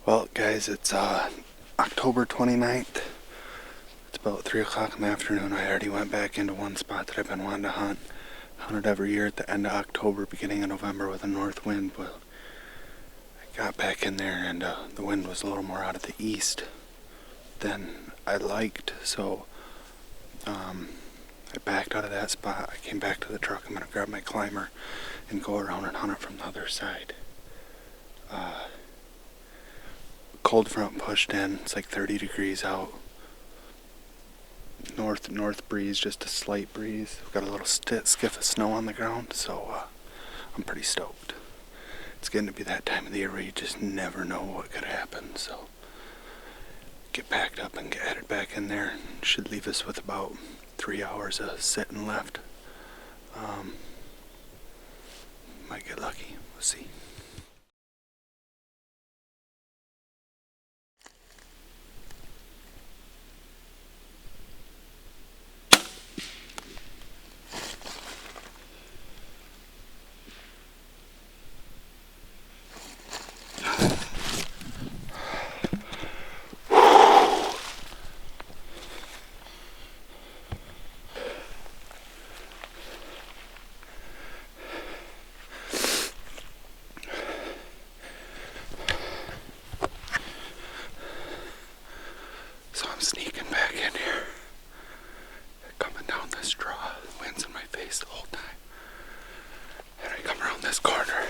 Well, guys, it's October 29th. It's about 3 o'clock in the afternoon. I already went back into one spot that I've been wanting to hunt. Hunted every year at the end of October, beginning of November with a north wind. But I got back in there and the wind was a little more out of the east than I liked. So I backed out of that spot. I came back to the truck. I'm going to grab my climber and go around and hunt it from the other side. Cold front pushed in. It's like 30 degrees out. North breeze, just a slight breeze. We've got a little skiff of snow on the ground, so I'm pretty stoked. It's getting to be that time of the year where you just never know what could happen. So get packed up and get headed back in there. Should leave us with about 3 hours of sitting left. Might get lucky. We'll see. So I'm sneaking back in here, coming down this draw, wind's in my face the whole time, and I come around this corner.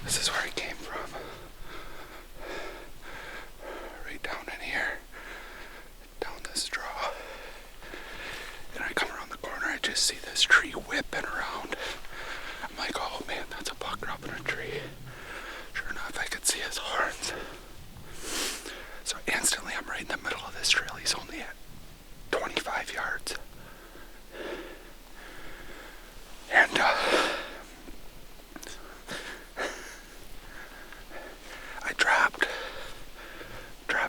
This is where I came from, right down in here, down this draw, and I come around the corner, I just see this tree whipping around. I'm like, oh man, that's a buck up in a tree. Sure enough, I could see his horns. So instantly I'm right in the middle of this trail. He's only at 25 yards. And I dropped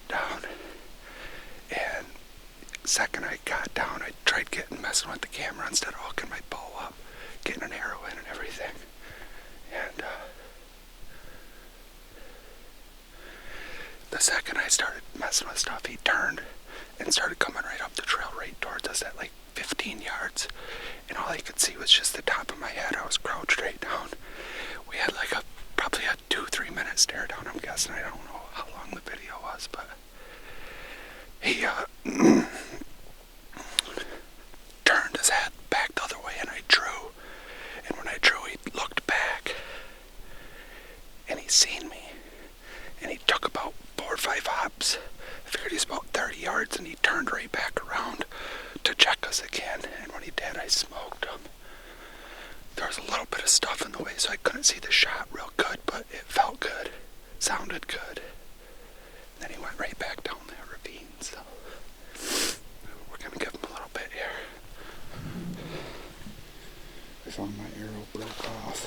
down, and second I got down, I tried messing with the camera instead of hooking my bow up, getting an arrow in and everything. And the second I started messing with stuff, he turned and started coming right up the trail right towards us at like 15 yards. And all I could see was just the top of my head. I was crouched right down. We had like probably a 2-3 minute stare down, I'm guessing. I don't know how long the video was, but he turned his head back the other way and I drew. And when I drew, he looked back and he seen me. And he took about 4 or 5 hops. I figured he's about 30 yards, and he turned right back around to check us again. And when he did, I smoked him. There was a little bit of stuff in the way, so I couldn't see the shot real good, but it felt good, sounded good. And then he went right back down that ravine, so we're gonna give him a little bit here. I found my arrow broke off.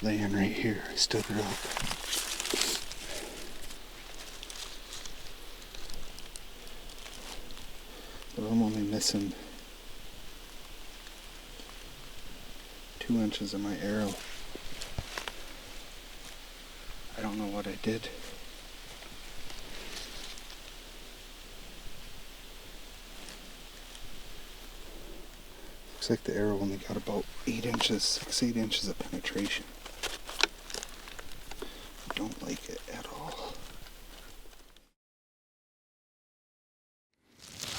Laying right here, I stood her up. But I'm only missing 2 inches of my arrow. I don't know what I did. Looks like the arrow only got about 8 inches, 6-8 inches of penetration. Don't like it at all.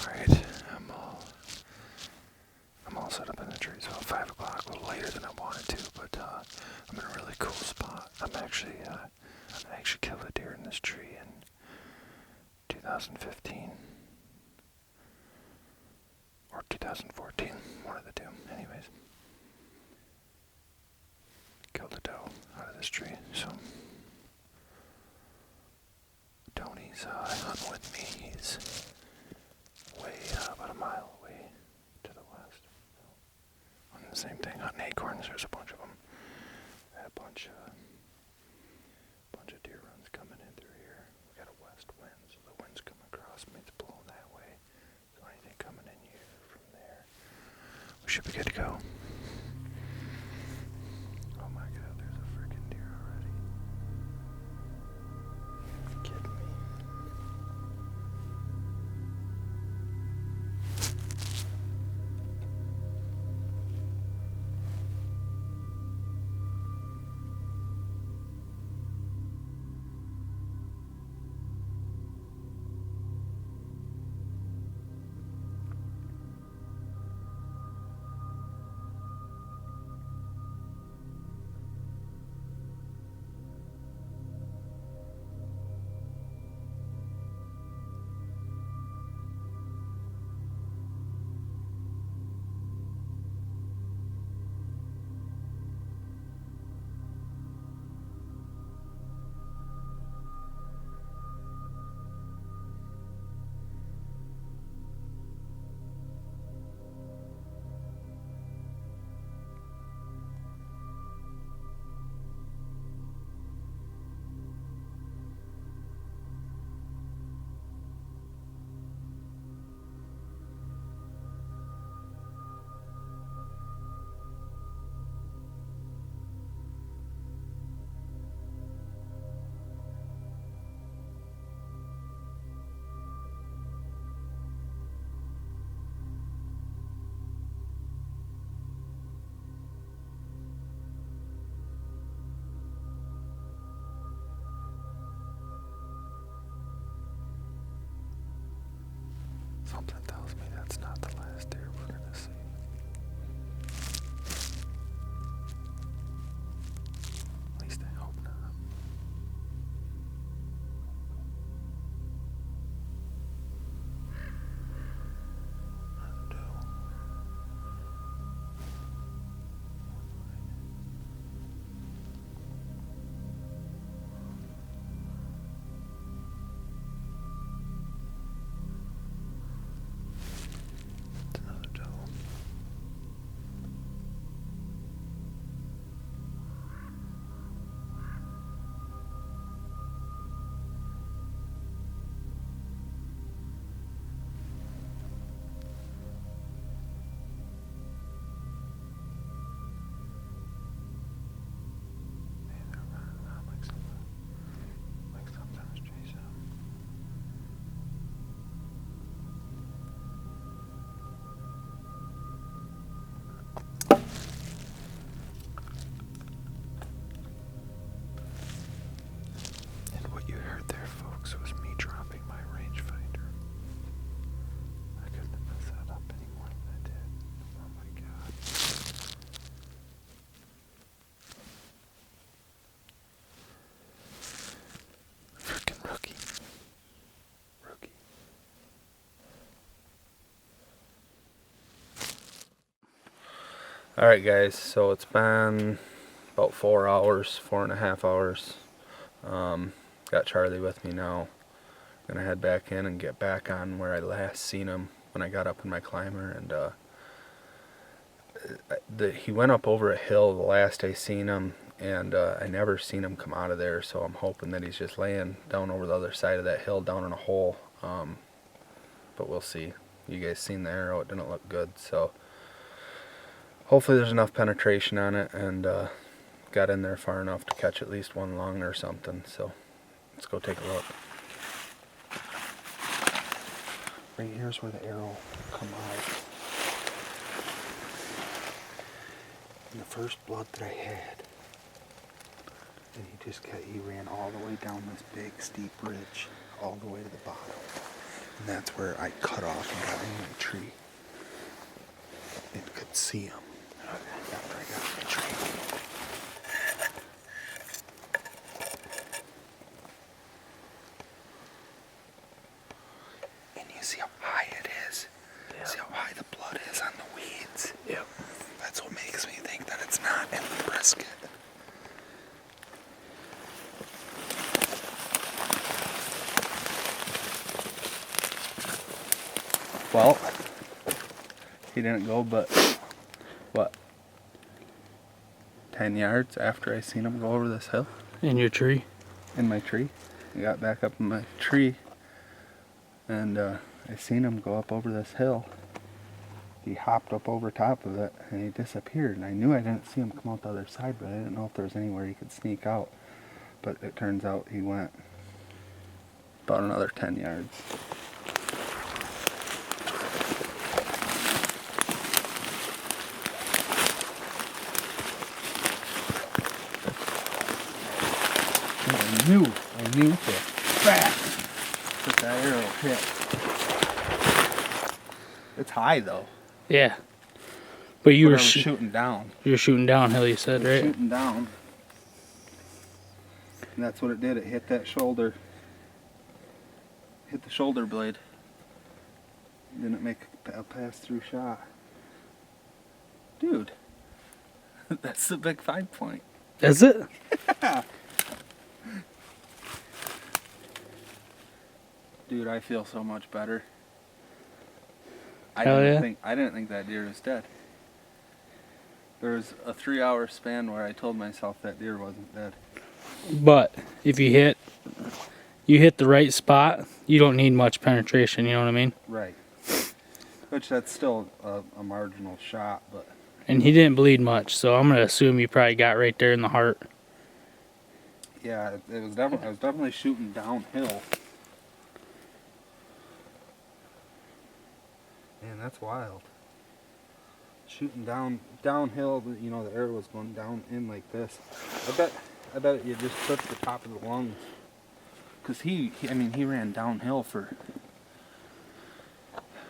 Alright, I'm all set up in the tree. So 5 o'clock, a little later than I wanted to, but I'm in a really cool spot. I actually killed a deer in this tree in 2015 or 2014, one of the two. Anyways, killed a doe out of this tree. So Tony's hunting with me. He's way about a mile away to the west. On the same thing, hunting acorns. There's a bunch of them. I had a bunch of deer runs coming in through here. We got a west wind, so the wind's coming across me. It's blowing that way. So anything coming in here from there, we should be good to go. Oh my. Alright guys, so it's been about 4 hours, 4.5 hours. Got Charlie with me now. Gonna head back in and get back on where I last seen him when I got up in my climber, and he went up over a hill the last I seen him, and I never seen him come out of there, so I'm hoping that he's just laying down over the other side of that hill down in a hole. But we'll see. You guys seen the arrow, it didn't look good, so hopefully there's enough penetration on it, and got in there far enough to catch at least one lung or something. So let's go take a look. Right here's where the arrow come out. And the first blood that I had, and he ran all the way down this big steep ridge, all the way to the bottom. And that's where I cut off and got in my tree and could see him after I got in the tree. And you see how high it is? Yep. See how high the blood is on the weeds? Yep. That's what makes me think that it's not in the brisket. Well, he didn't go but, what, 10 yards after I seen him go over this hill. In your tree? In my tree. I got back up in my tree, and I seen him go up over this hill. He hopped up over top of it, and he disappeared. And I knew I didn't see him come out the other side, but I didn't know if there was anywhere he could sneak out. But it turns out he went about another 10 yards. I knew for a fact that arrow hit. It's high though. Yeah. But you were shooting down. You were shooting downhill, you said, right? Shooting down. And that's what it did. It hit that shoulder. Hit the shoulder blade. Didn't make a pass-through shot. Dude. That's the big 5-point. Is it? Yeah. Dude, I feel so much better. I didn't think that deer was dead. There was a 3-hour span where I told myself that deer wasn't dead. But if you hit the right spot, you don't need much penetration, you know what I mean? Right. Which that's still a marginal shot, but. And he didn't bleed much, so I'm gonna assume you probably got right there in the heart. Yeah, I was definitely shooting downhill. Man, that's wild. Shooting downhill, you know, the arrow was going down in like this. I bet you just clipped the top of the lungs. Cause he ran downhill for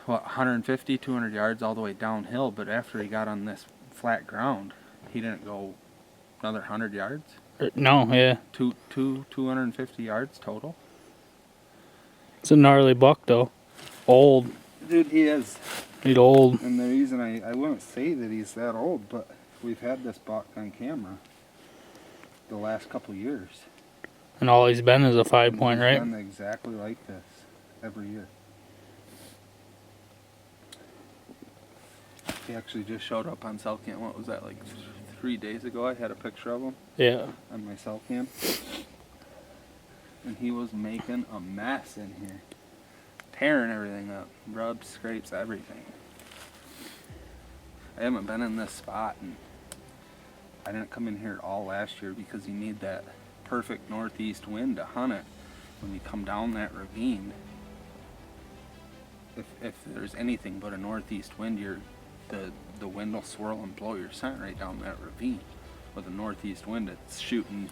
what, 150, 200 yards all the way downhill. But after he got on this flat ground, he didn't go another 100 yards. No, yeah. 250 yards total. It's a gnarly buck though. Old. Dude, he is. He's old. And the reason I wouldn't say that he's that old, but we've had this buck on camera the last couple years. And all he's been is a 5-point, right? He's been exactly like this every year. He actually just showed up on cell cam. What was that, like 3 days ago? I had a picture of him. Yeah. On my cell cam. And he was making a mess in here. Tearing everything up. Rubs, scrapes, everything. I haven't been in this spot, and I didn't come in here all last year because you need that perfect northeast wind to hunt it when you come down that ravine. If there's anything but a northeast wind, the wind will swirl and blow your scent right down that ravine. With a northeast wind, it's shooting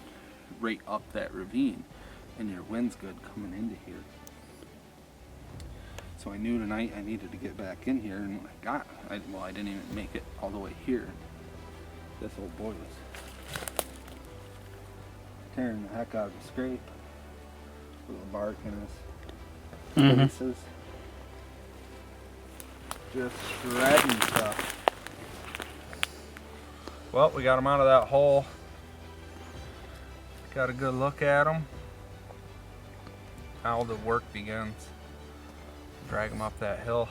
right up that ravine, and your wind's good coming into here. So I knew tonight I needed to get back in here, and when I didn't even make it all the way here. This old boy was tearing the heck out of the scrape with the bark in his faces. Just shredding stuff. Well, we got him out of that hole. Got a good look at him. Now the work begins. Drag him up that hill.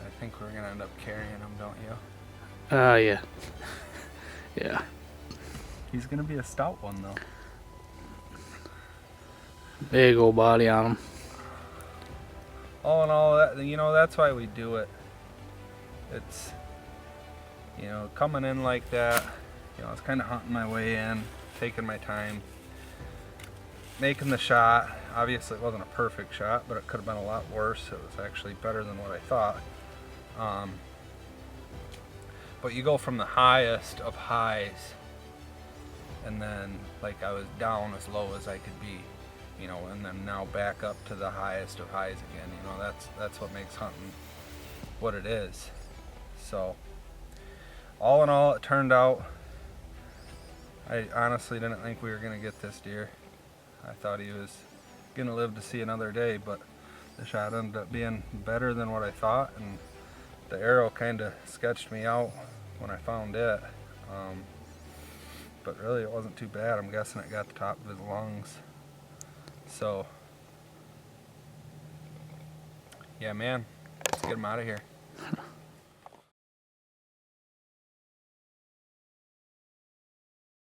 I think we're gonna end up carrying him, don't you? Yeah. Yeah. He's gonna be a stout one though. Big old body on him. All in all, that, that's why we do it. It's, coming in like that, I was kind of hunting my way in, taking my time, making the shot. Obviously it wasn't a perfect shot, but it could have been a lot worse. It was actually better than what I thought. But you go from the highest of highs, and then like I was down as low as I could be, and then now back up to the highest of highs again. That's what makes hunting what it is. So all in all, it turned out, I honestly didn't think we were gonna get this deer. I thought he was gonna live to see another day, but the shot ended up being better than what I thought, and the arrow kind of sketched me out when I found it. But really it wasn't too bad. I'm guessing it got the top of his lungs. So yeah, man, let's get him out of here.